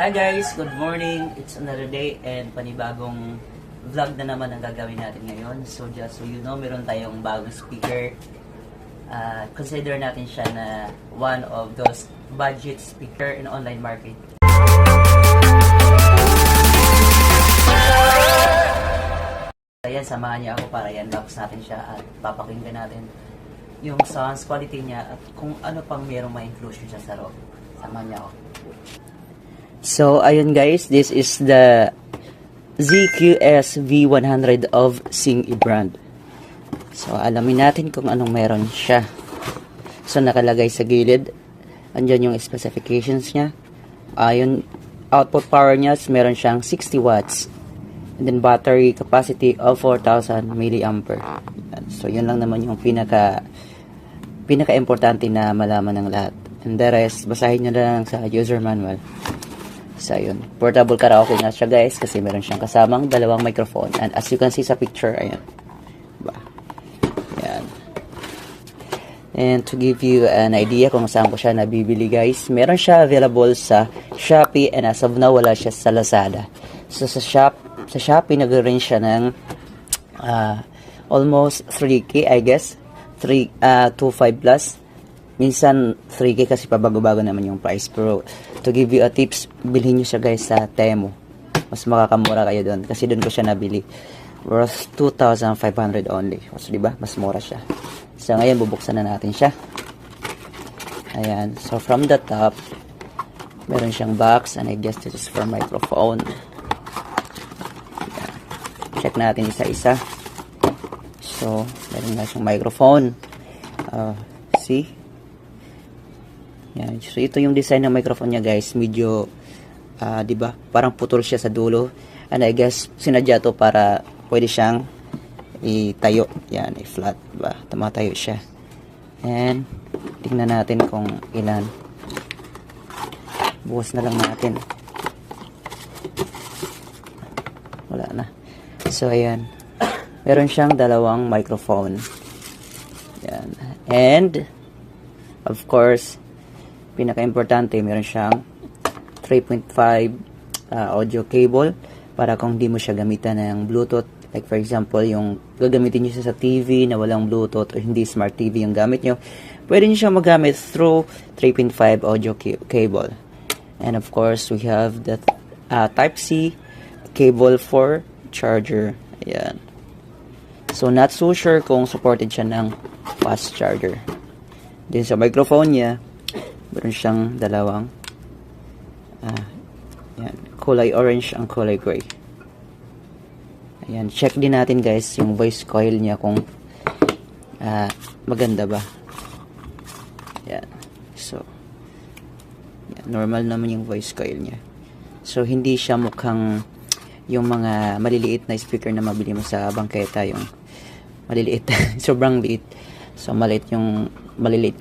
Hi guys, good morning. It's another day and panibagong vlog na naman ang gagawin natin ngayon. So just so you know, meron tayong bagong speaker. Consider natin siya na one of those budget speaker in online market. Ayan, samahan niya ako para i-unbox natin siya at papakinggan natin yung sounds quality niya at kung ano pang merong may inclusion siya sa loob. Samahan niya ako. So, ayun guys, this is the ZQS V100 of Singhe brand. So, alamin natin kung anong meron siya. So, nakalagay sa gilid. Andyan yung specifications niya. Yung output power niya, meron siyang 60 watts. And then, battery capacity of 4,000 mAh. So, yun lang naman yung pinaka-importante na malaman ng lahat. And the rest, basahin nyo na lang sa user manual. So, yun. Portable karaoke nga siya, guys, kasi meron siyang kasamang dalawang microphone. And as you can see sa picture, ayan. Diba? Ayan. And to give you an idea kung saan ko siya nabibili, guys, meron siya available sa Shopee and as of now, wala siya sa Lazada. So, sa Shopee, nag-range siya ng almost 3K, I guess. 2.5 plus. Minsan 3K kasi pabago-bago naman yung price. Pero to give you a tips, bilhin nyo siya guys sa Temu. Mas makakamura kayo doon. Kasi doon ko siya nabili. Worth 2,500 only. So diba? Mas mura siya. So ngayon bubuksan na natin siya. Ayan. So from the top, meron siyang box. And I guess this is for microphone. Ayan. Check natin isa-isa. So meron nga siyang microphone. See? Yan. So, ito yung design ng microphone niya, guys. Medyo, di ba? Parang putol siya sa dulo. And I guess, sinadya to para pwede siyang itayo. Yan, i-flat. Diba? Tumatayo siya. And, tingnan natin kung ilan. Bukas na lang natin. Wala na. So, ayan. Meron siyang dalawang microphone. Yan. And, of course, pinaka-importante, meron siyang 3.5 audio cable para kung di mo siya gamitan ng Bluetooth. Like for example, yung gagamitin nyo siya sa TV na walang Bluetooth o hindi smart TV yung gamit nyo, pwede nyo siya magamit through 3.5 audio cable. And of course, we have the Type-C cable for charger. Ayan. So, not so sure kung supported siya ng fast charger. Din sa microphone niya, meron siyang dalawang yan, kulay orange ang kulay gray. Ayan, check din natin guys yung voice coil niya kung maganda ba. Yan. So, yan, normal naman yung voice coil niya. So, hindi siya mukhang yung mga maliliit na speaker na mabili mo sa bangketa, yung maliliit, sobrang liit. So, maliliit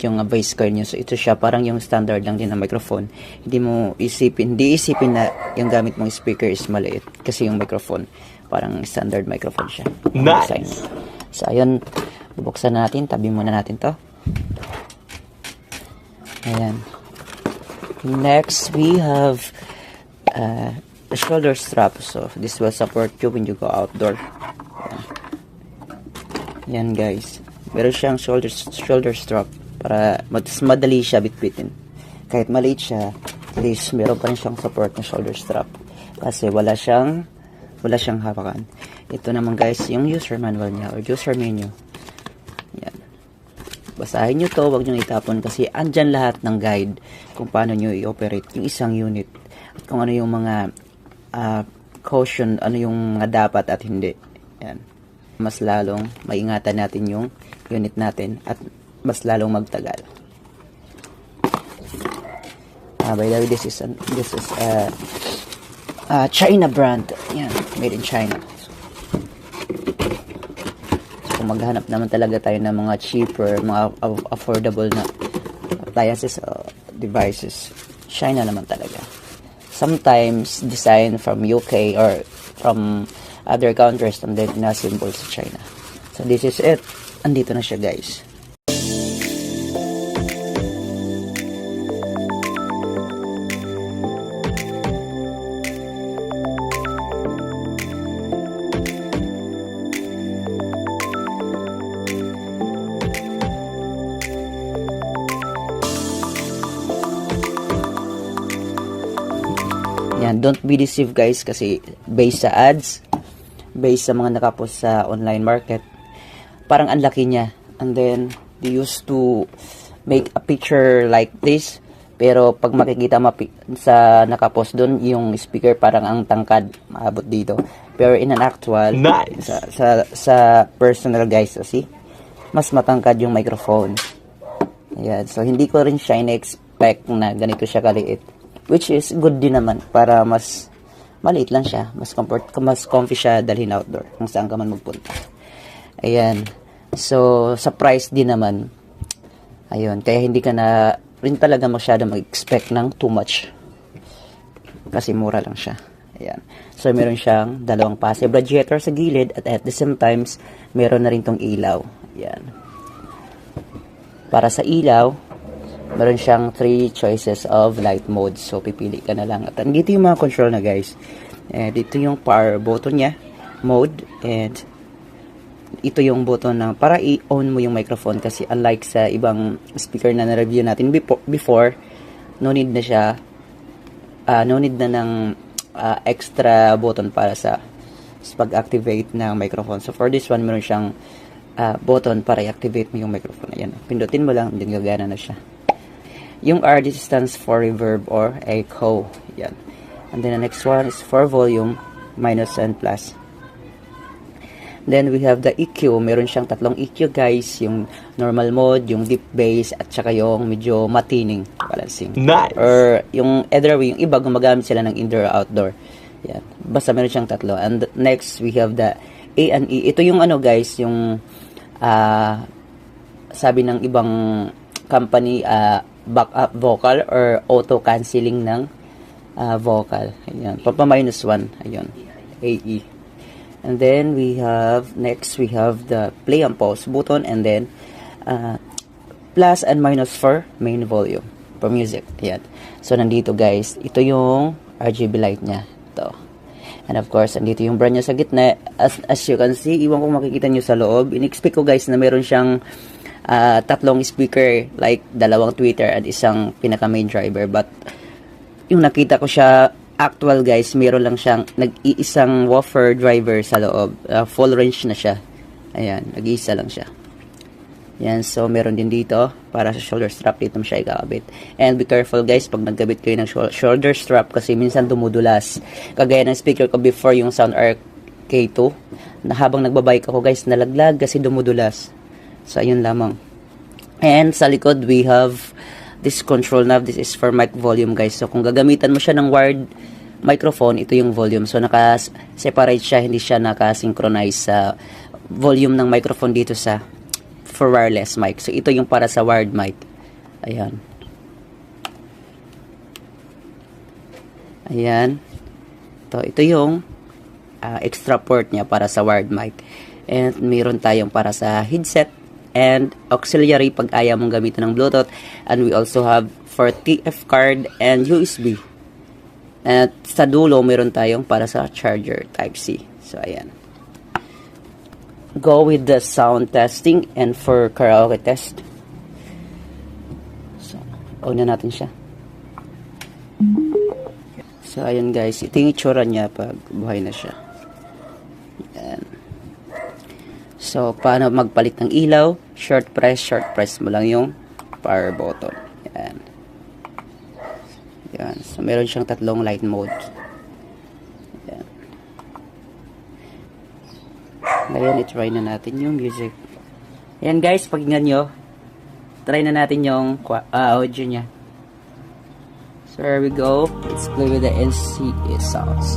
yung voice coil niya. So, ito siya, parang yung standard lang din na microphone. Hindi isipin na yung gamit mong speaker is maliit. Kasi yung microphone, parang standard microphone siya. Nice! So, ayun, bubuksan natin. Tabi muna natin to. Ayan. Next, we have a shoulder strap. So, this will support you when you go outdoor. Ayan, guys. Meron siyang shoulder strap para madali siya bitbitin. Kahit maliit siya, at least meron pa rin siyang support na shoulder strap. Kasi wala siyang hawakan. Ito naman guys, yung user manual niya or user menu. Yan. Basahin nyo to, wag nyo itapon kasi andyan lahat ng guide kung paano nyo i-operate yung isang unit. At kung ano yung mga caution, ano yung mga dapat at hindi. Yan. Mas lalong maingatan natin yung unit natin at mas lalong magtagal. By the way, this is China brand. Yan, made in China. So, kung maghanap naman talaga tayo ng mga cheaper, mga affordable na appliances o devices, China naman talaga. Sometimes designed from UK or from other countries and then na-assemble sa China. So this is it. Andito na siya guys. Yan, don't be deceived guys kasi based sa ads, based sa mga nakapost sa online market, parang ang laki niya. And then, they used to make a picture like this. Pero pag makikita sa nakapost doon, yung speaker parang ang tangkad, maabot dito. Pero in an actual, nice. sa personal guys, see, mas matangkad yung microphone. Ayan, so hindi ko rin siya in-expect na ganito siya kaliit. Which is good din naman para mas maliit lang siya, mas comfy siya dalhin outdoor kung saan ka man magpunta. Ayan. So sa price din naman. Ayun, kaya hindi ka na rin talaga masyado mag-expect ng too much. Kasi mura lang siya. Ayan. So meron siyang dalawang passive radiator sa gilid at the same times meron na rin tong ilaw. Ayan. Para sa ilaw, meron siyang 3 choices of light mode. So, pipili ka na lang. At dito yung mga control na guys. Dito yung power button niya, mode, and ito yung button na para i-on mo yung microphone kasi unlike sa ibang speaker na na-review natin before, no need na siya, no need na ng extra button para sa pag-activate ng microphone. So, for this one, meron siyang button para i-activate mo yung microphone. Ayan. Pindutin mo lang, din gagana na siya. Yung R, this stands for reverb or echo. Yan. And then the next one is for volume, minus and plus. Then we have the EQ. Meron siyang tatlong EQ guys. Yung normal mode, yung deep bass, at saka yung medyo matining balancing. Nice! Or yung either way, yung iba gumagamit sila ng indoor or outdoor. Yan. Basta meron siyang tatlo. And next, we have the A&E. Ito yung ano guys, yung sabi ng ibang company, backup vocal or auto cancelling ng vocal. Ayan, papa-minus 1. Ayun, AE. And then we have next we have the play and pause button, and then plus and minus for main volume for music. Ayan. So nandito guys, ito yung RGB light niya. Ito. And of course, andito yung brand niya sa gitna. As you can see, iwan kung makikita nyo sa loob. In-expect ko guys na meron siyang tatlong speaker, like dalawang tweeter at isang pinaka main driver, but yung nakita ko siya actual guys, meron lang siyang nag-iisang woofer driver sa loob, full range na siya. Ayan, nag-iisa lang siya. Yan, so meron din dito para sa shoulder strap, dito mo siya ikakabit. And be careful guys pag nagkabit kayo ng shoulder strap kasi minsan dumudulas. Kagaya ng speaker ko before, yung SoundArc K2, na habang nagbabike ako guys, nalaglag kasi dumudulas. So, ayun lamang. And sa likod, we have this control knob. This is for mic volume, guys. So, kung gagamitan mo siya ng wired microphone, ito yung volume. So, naka-separate siya. Hindi siya naka-synchronize sa volume ng microphone dito sa for wireless mic. So, ito yung para sa wired mic. Ayan. Ayan. Ito yung extra port niya para sa wired mic. And mayroon tayong para sa headset and auxiliary pag ayaw mong gamitin ng Bluetooth. And we also have for TF card and USB. At sa dulo, meron tayong para sa charger Type-C. So, ayan. Go with the sound testing and for karaoke test. So, on na natin siya. So, ayan guys. Ito yung itsura niya pag buhay na siya. Ayan. So, paano magpalit ng ilaw? Short press mo lang yung power button. Ayan. Ayan. So, meron siyang tatlong light mode. Ayan. Ngayon, i-try na natin yung music. Ayan guys, pakinggan nyo. Try na natin yung audio niya. So, here we go. Let's play with the LCE sounds.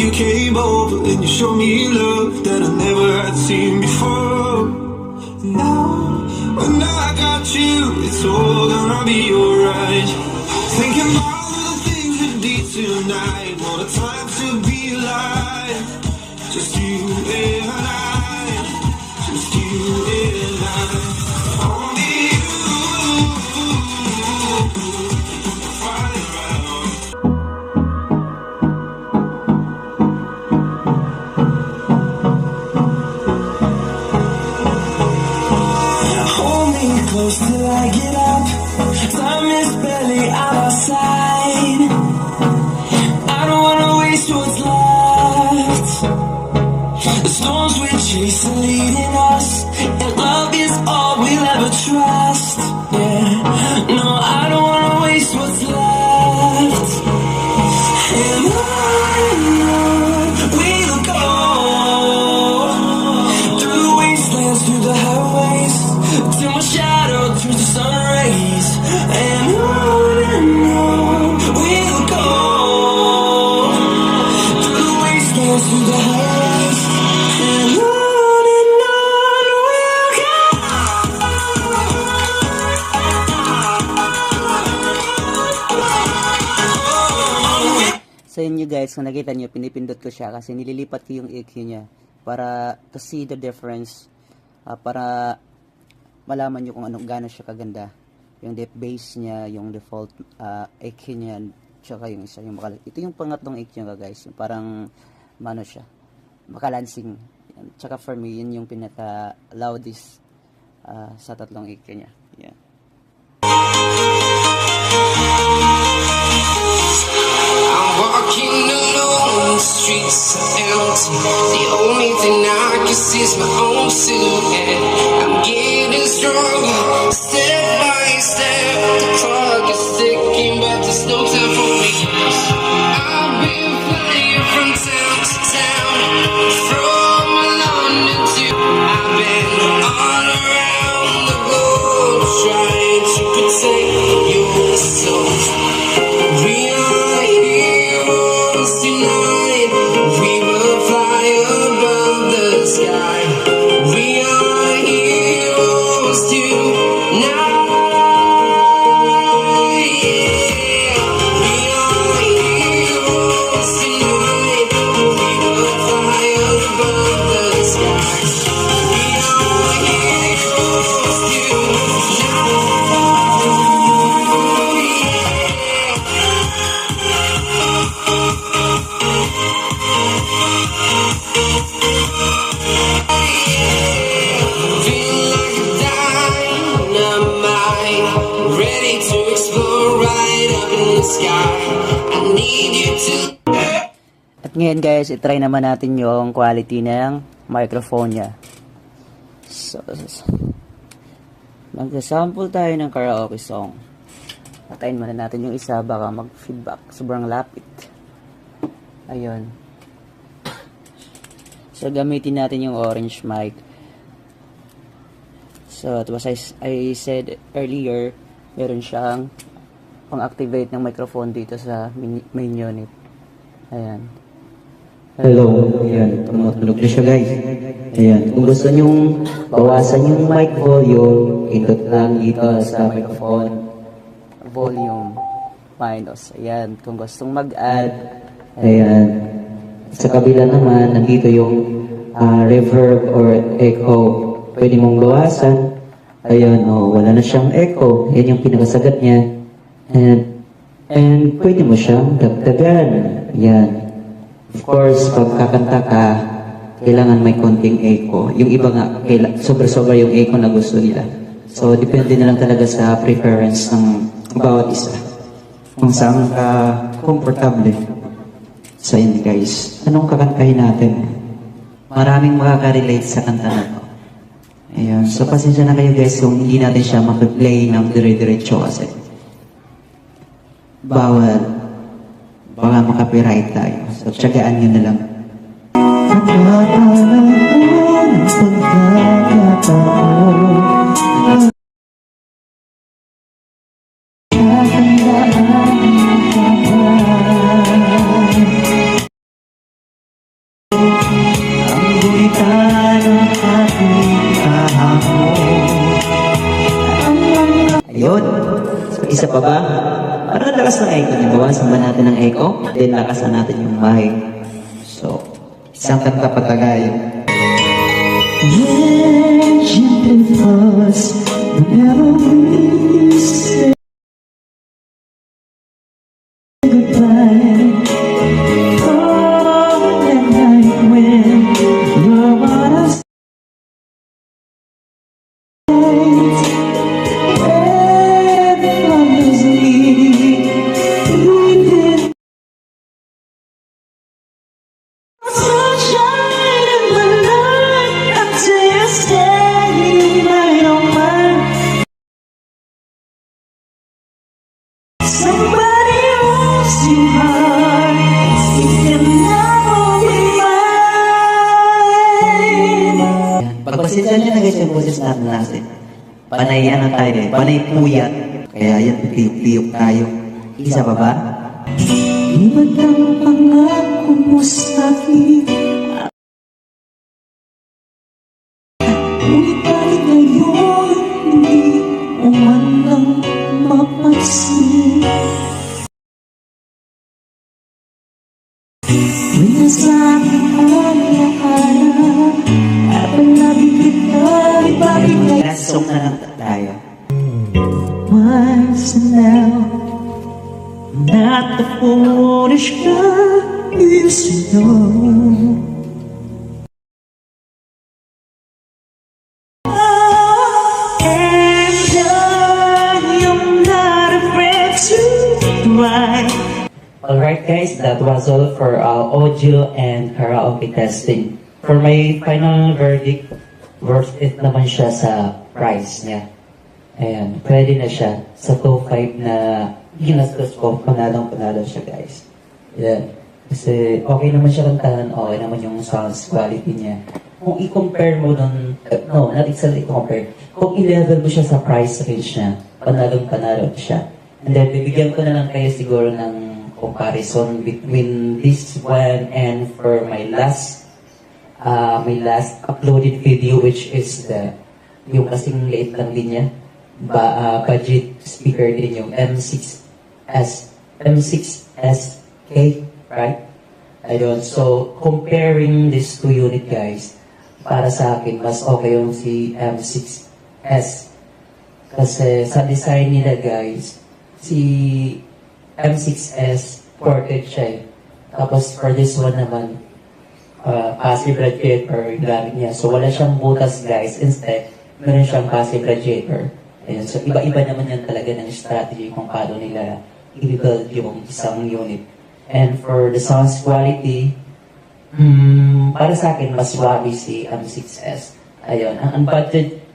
you came over and you showed me love that I never had seen before. Now, when I got you, it's all gonna be alright. Thinking about all the things we did tonight, what a time to be alive. Just you and I, just you and I. Only you, flying around. Hold me close till I get up. Time is barely on our side. I don't wanna waste what's left. The storms we chase are leading us, and love is all we'll ever trust. Yeah, no, I don't wanna waste what's left. And on we'll go, through the wastelands, through the highways, till my shadow turns to sun rays. And on we'll go, through the wastelands, through the highways. And on we'll go. So yun nyo guys, kung nakita nyo, pinipindot ko siya kasi nililipat ko yung EQ niya para to see the difference, para malaman nyo kung anong gano'n siya kaganda. Yung deep bass niya, yung default EQ niya, tsaka yung isa, yung ito yung pangatlong EQ niya guys, yung parang mano siya, makalansing. Yan. Tsaka for me, yun yung pinaka loudest sa tatlong EQ niya. Yan. Walking alone, the streets are empty. The only thing I can see is my own silhouette. I'm getting stronger, step by step. The clock is ticking, but there's no time for me. I've been flying from town to town, from London to I've been all around the globe, trying to protect your soul. We are heroes tonight. We will fly above the sky. We are heroes tonight. Yeah. We are heroes tonight. We will fly above the sky. We are heroes tonight. Feel like a dynamite, ready to explore right up in the sky. I need you to. At ngayon guys, itry naman natin yung quality ng microphone niya. So, mag-sample tayo ng karaoke song. Patayin muna natin yung isa, baka mag-feedback. Sobrang lapit. Ayun. So, gamitin natin yung orange mic. So, as I said earlier, meron siyang pang-activate ng microphone dito sa main unit. Ayan. Hello, ayan, tumutunog na siya guys. Ayan, kung gusto nyong bawasan yung mic volume, pindot lang dito sa microphone. Volume minus. Ayan, kung gustong mag-add, Ayan, sa kabila naman, nandito yung reverb or echo. Pwede mong bawasan. Ayan, wala na siyang echo. Yan yung pinakasagat niya. And pwede mo siyang dagdagan. Ayan. Of course, pag kakanta ka, kailangan may konting echo. Yung iba nga, sobra-sobra yung echo na gusto nila. So, depende na lang talaga sa preference ng bawat isa. Kung saan ka komportable. So, yun guys. Anong kakantahin natin? Maraming makaka-relate sa kanta na to. Ayan. So, pasensya na kayo guys kung hindi natin siya maki-play ng dire-diretso kasi bawal. Baka makapiright tayo. So, tsagaan nyo na lang. Isa pa ba? Parang lakas ng echo niya. Bawasan ba natin ng echo? Then lakasan natin yung mic. So, isang kanta patagayo. Legend was whenever we say goodbye. Oh, that night when you're what I say. When follows me, weeping. Sunshine in my life until you stay right on mine. Somebody wants you hard, you can never be mine. Pagpasensya niyo na guys yung boses natin. Panay ano tayo eh, panay puyat. Kaya yan, piyok-piyok tayo. Isa pa ba? Iba't ang pangako mo sa'kin. Ngunit bakit ngayon hindi mo man lang mapansin? May nasa aking alaala at palagi kita ibabalik na Last song na lang tayo. once and now. Not the foolish girl you used to know. And I'm not afraid to try. Alright guys, that was all for audio and karaoke testing. For my final verdict, worth it naman siya sa price niya. Ayan, pwede na siya sa top 5 na ginastos ko, panalong-panalo siya guys. Ayan, kasi okay naman siya kantahan, okay naman yung sounds quality niya. Kung i-compare mo dun, no, not exactly compare, kung i-level mo siya sa price range niya, panalong-panalo siya. And then, bibigyan ko na lang kayo siguro ng comparison between this one and for my last uploaded video, which is yung kasing liit lang din niya, budget speaker din yung M6SK, right? Ayun, so comparing these two unit guys, para sa akin, mas okay yung si M6S. Kasi sa design nila guys, si M6S ported siya eh. Tapos for this one naman, passive radiator yung gamit niya. So wala siyang butas guys. Instead, meron siyang passive radiator. Ayun. So iba-iba naman yan talaga ng strategy kung paano nila i-build yung isang unit. And for the sounds quality, para sa akin, mas wabi si M6S. Ayun. Ang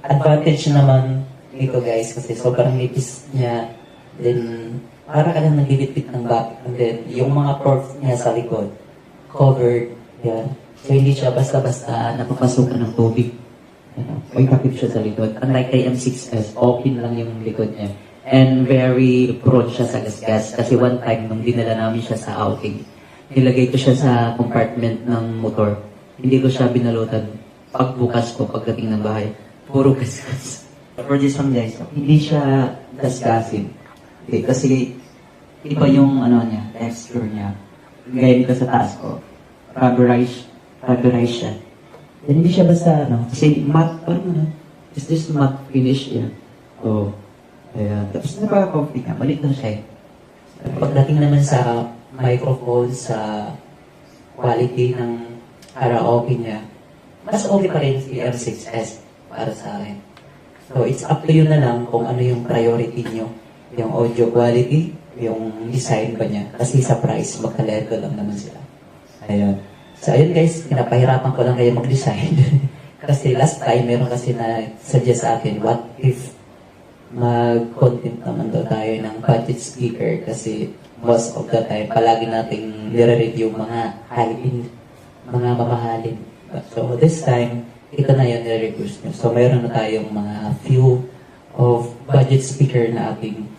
advantage naman dito guys, kasi sobrang nipis niya. Then, para ka lang nagbibitbit ng back. And then, yung mga ports niya sa likod, covered. Yan. So, hindi siya basta-basta napapasukan ng tubig. May takip siya sa likod. Unlike kay M6S, open lang yung likod niya. And very prone siya sa gasgas. Kasi one time, nung dinala namin siya sa outing, nilagay ko siya sa compartment ng motor. Hindi ko siya binalutan. Pagbukas ko, pagdating ng bahay, puro gasgas. For this one guys, hindi siya gasgasin. Okay, kasi iba yung niya, texture niya. Gaya nito sa taas ko. Rubberized siya. Then, hindi siya basta kasi matte is this matte finish yan. So, ayan. Tapos napaka-comfy ka, balik lang siya eh. Pagdating naman sa microphone, sa quality ng karaoke niya, mas okay pa rin si M6S para sa akin. So, it's up to you na lang kung ano yung priority niyo. Yung audio quality, yung design ba niya. Kasi sa price, magka-level lang naman sila. Ayun. So, ayun guys, pinapahirapan ko lang kayo mag-design. Kasi last time, meron kasi na-suggest sa akin, what if mag-content naman daw tayo ng budget speaker? Kasi most of the time, palagi nating nire-review mga high-end, mga mamahalin. So, this time, ito na yung nire-request nyo. So, mayroon na tayong mga few of budget speaker na ating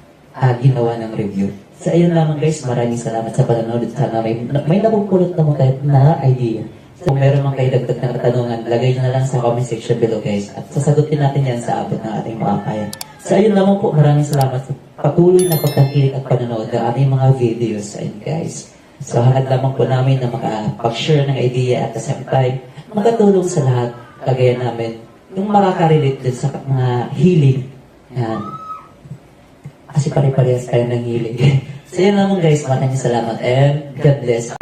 ginawa ng review. So, ayun lamang guys, maraming salamat sa panonood. Sana may napupulot na mo kahit na idea. So, kung meron man kayo dagdag na katanungan, lagay nyo na lang sa comment section below guys. At sasagutin natin yan sa abot ng ating mga kaya. So, ayun lamang po, maraming salamat sa patuloy na pagkakilig at panonood ng ating mga videos. Ayun guys. So hangad lamang po namin na makapag-share ng idea at the same time, makatulong sa lahat, kagaya namin, yung makaka-relate din sa mga healing. Yan. Kasi pare-parehas tayo ng healing. So yun naman guys, maraming salamat and God bless.